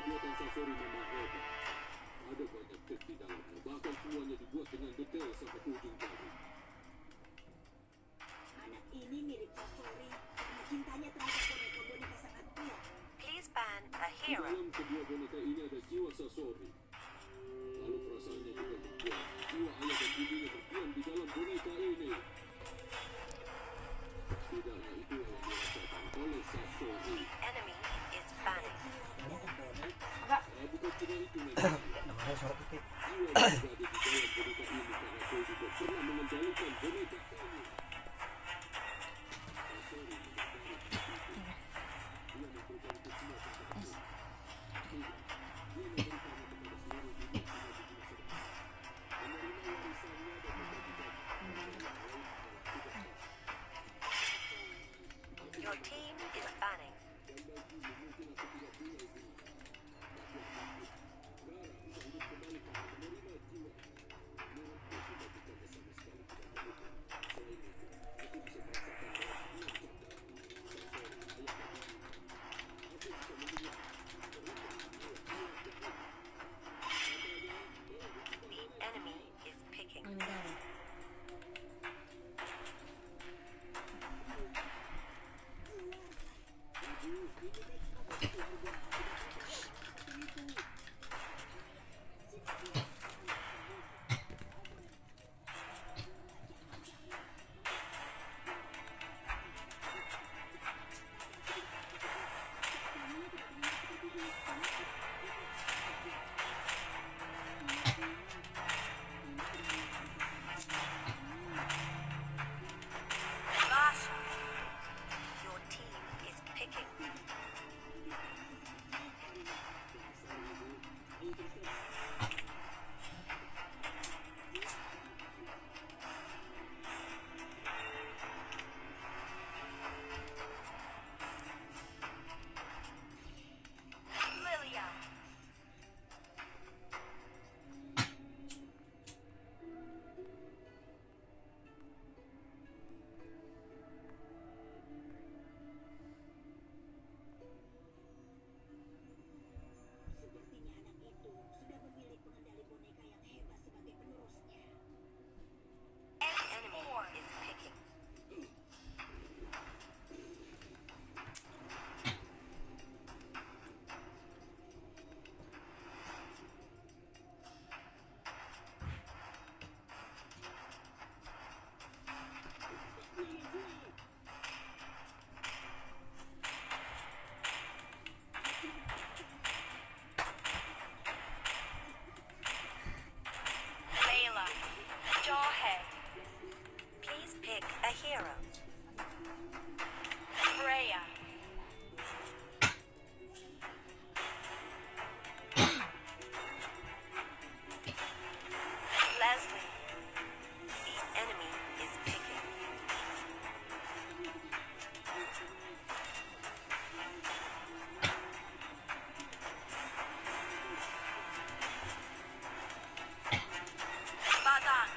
buatan Sasori memang hebat. Ada banyak trik di dalamnya, bahkan semuanya dibuat dengan detail sampai ke ujung jari. Anak ini mirip Sasori karena cintanya terhadap boneka-boneka sangat kuat. Please ban a Di hero. dalam kedua boneka ini ada jiwa Sasori. Lalu perasaannya juga berkuat. Jiwa ayah dan ibunya berdiam di dalam boneka ini. Setidaknya itu yang dirasakan oleh Sasori. Enemy is banning. Bukan cuma itu, Nenek. Namanya suara titik. Jiwa yang berada di dalam boneka ini karena kau juga pernah mengendalikan boneka ini. Sasori mencari titik. Dia memberikan itu semua kepada kau. Tidak, dia memberikannya kepada seluruh dunia hanya di masa depan. Menerima warisannya dan membagikan kepada yang lain adalah tugas kau. Your team is banning. Dan bagimu mungkin aku tidak punya itu. Tapi aku yakin Dara bisa hidup kembali karena menerima jiwa. Menurutku kebajikannya sama sekali tidak berlebihan. Selain itu, aku bisa merasakan bahwa dia cerdas. Sasori, ayah dan ibunya. Aku bisa melihat berikan jiwa jahat. The enemy is picking. Basha, your team is picking. Lilia. Sepertinya anak itu sudah memilih pengendali boneka yang hebat sebagai penerusnya. Enemy is picking. Layla, Jawhead. Please pick a hero. Freya. Leslie. The enemy is picking. Badan.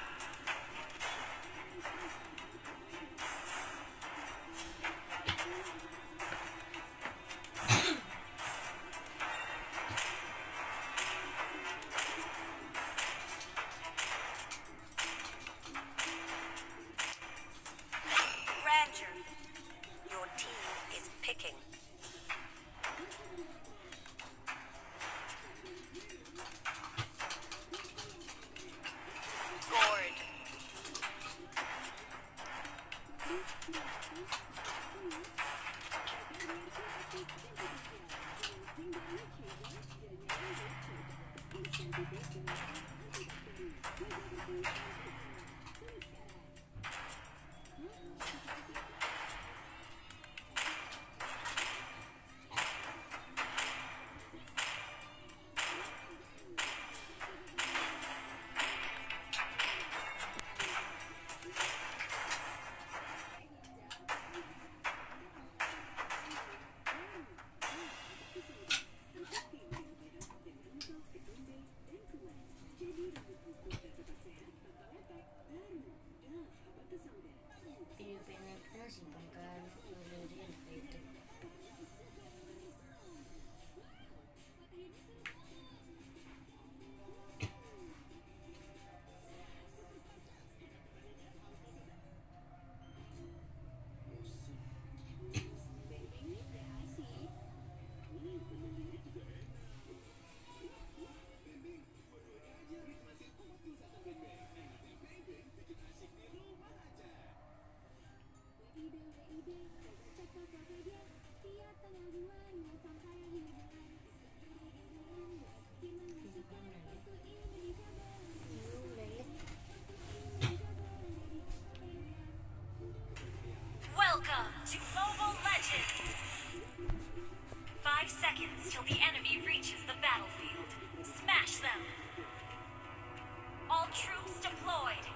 Ranger. Your team is picking. Gord. simpankan dulu di itu. Welcome to Mobile Legends! 5 seconds till the enemy reaches the battlefield. Smash them! All troops deployed!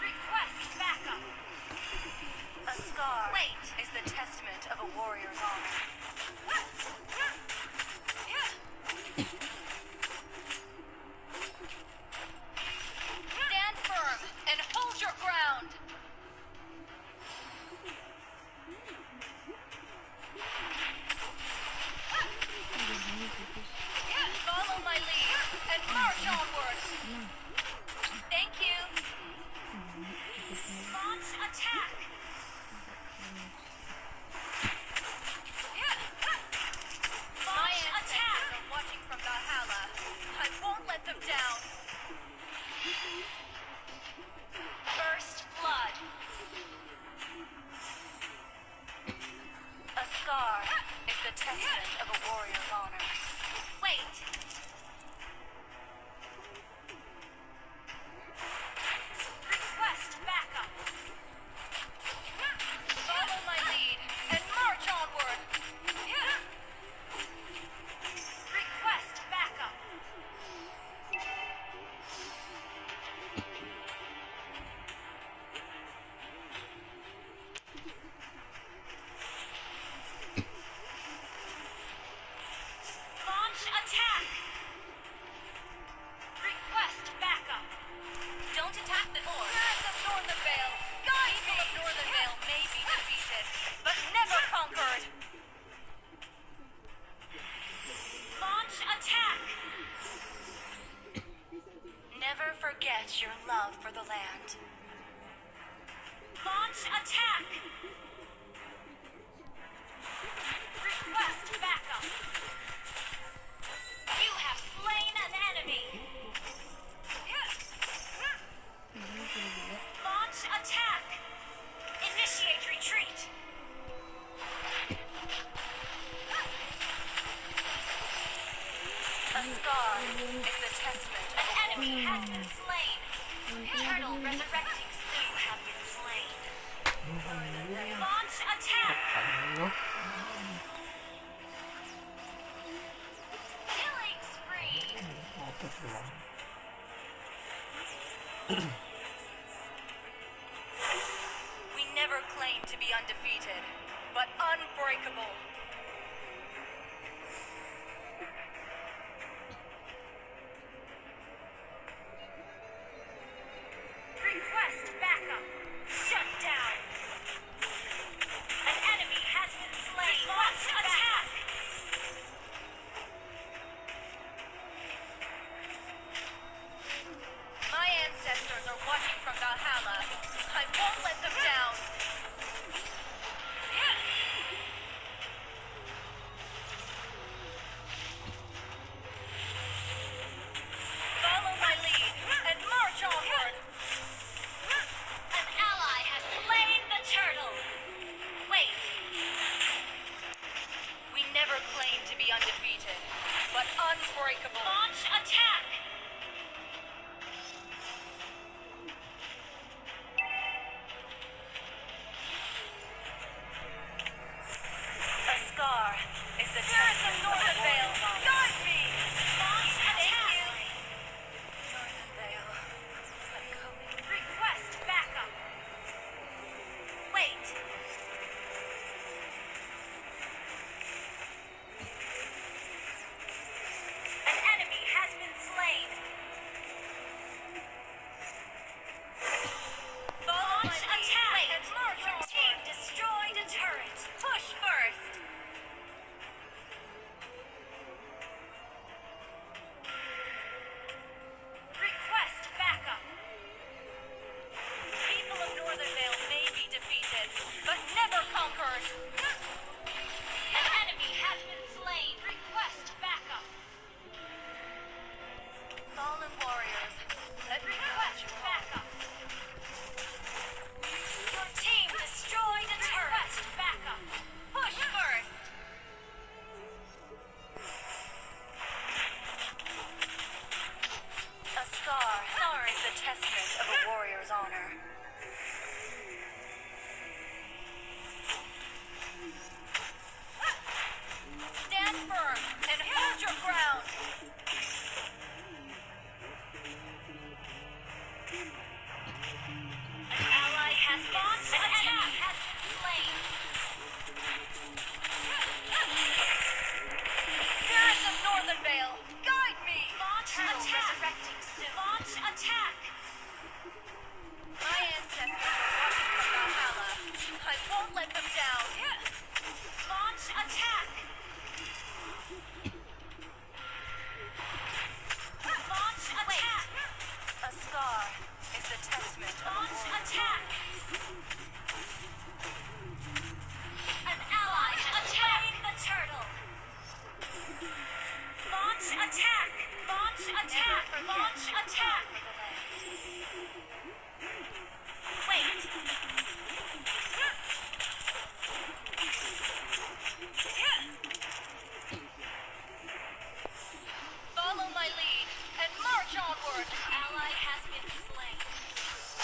Request backup! A scar is the testament of a warrior's honor. Stand firm and hold your ground! Follow my lead and march onward! Thank you! Launch attack! My ancestors are watching from Valhalla. I won't let them down. First blood. A scar is the testament of a warrior's honor. Wait! Request backup! Follow my lead and march onward! Request backup! Launch attack! Request backup! Don't attack the force! Knights of Northern Vale! People of Northern Vale may be defeated, but never conquered! Launch attack! Never forget your love for the land. Launch attack! Request backup! You have slain an enemy! Launch attack! Initiate retreat! A scar is the testament. An enemy has been slain. Eternal resurrecting Sioux have been slain. Launch attack! Killing spree! We never claimed to be undefeated, but unbreakable. Request backup! Shut down! An enemy has been slain! Launch attack! My ancestors are watching from Valhalla. I won't let them down. Follow my lead and march onward. An ally has slain the turtle. Wait. We never claimed to be undefeated, but unbreakable. Launch attack! A scar is the test of Northern Vale. Guide me! Launch attack! Northern Vale. I'm coming. Request backup! Wait! An enemy never conquered. An enemy has been slain. Request backup. Fallen warriors, let me request backup. Your team destroyed a turret. Request backup. Push first. A scar is the testament of a warrior's honor. Stand firm and hold your ground. An ally has launched an enemy has been slain. Spirits of Northern Vale, guide me. Launch attack. Resurrecting soon. Launch attack. My ancestors are watching from Valhalla. I won't let them down. Launch attack. Launch attack. A scar is the testament of launch attack. An ally has slain the turtle. Launch attack. Launch attack. Launch attack. Wait. Follow my lead and march onward. Ally has been slain.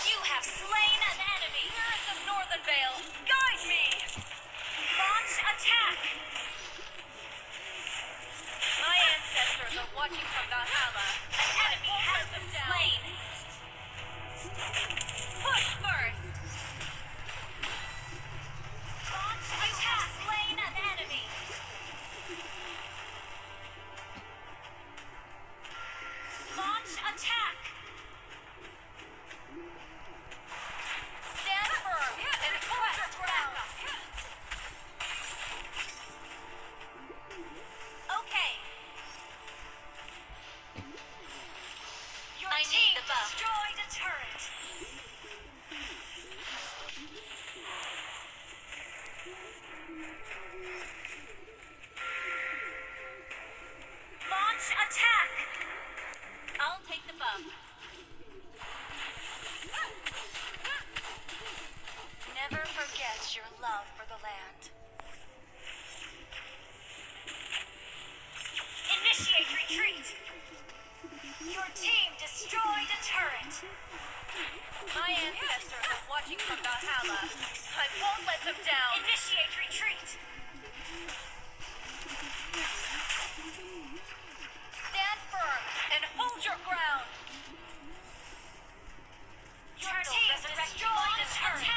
You have slain an enemy. Spirits of Northern Vale, guide me. Launch attack. My ancestors are watching from Valhalla. An enemy has been slain. Push first. Launch attack. You have slain an enemy. Launch attack. Stand firm and press ground. Okay. Your team destroyed a turret. Launch attack. I'll take the buff. Never forget your love for the land. Initiate retreat. Your team destroyed a turret. My ancestors are watching from Valhalla. I won't let them down. Initiate retreat. Stand firm and hold your ground. Your team destroyed a turret.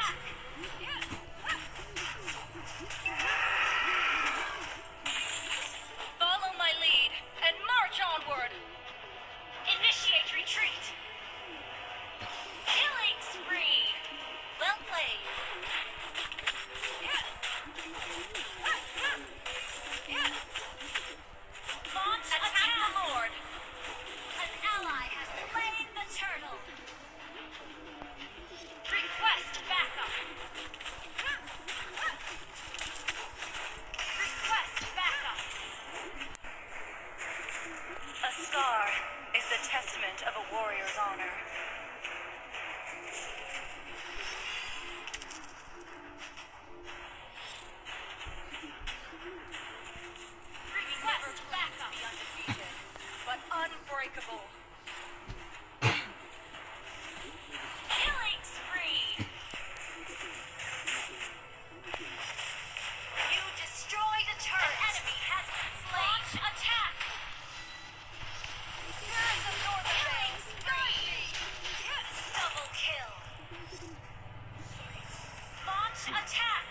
Follow my lead and march onward. Initiate retreat. Killing spree. Well played. Launch attack the Lord. An ally has slain the turtle. Request backup. Request backup. A scar is the testament of a warrior's honor. Request backup. Be undefeated, but unbreakable. Killing spree. You destroyed a turret. An enemy has been slain. Launch attack. Spirits of Northern Vale, spree. Double kill. Launch attack.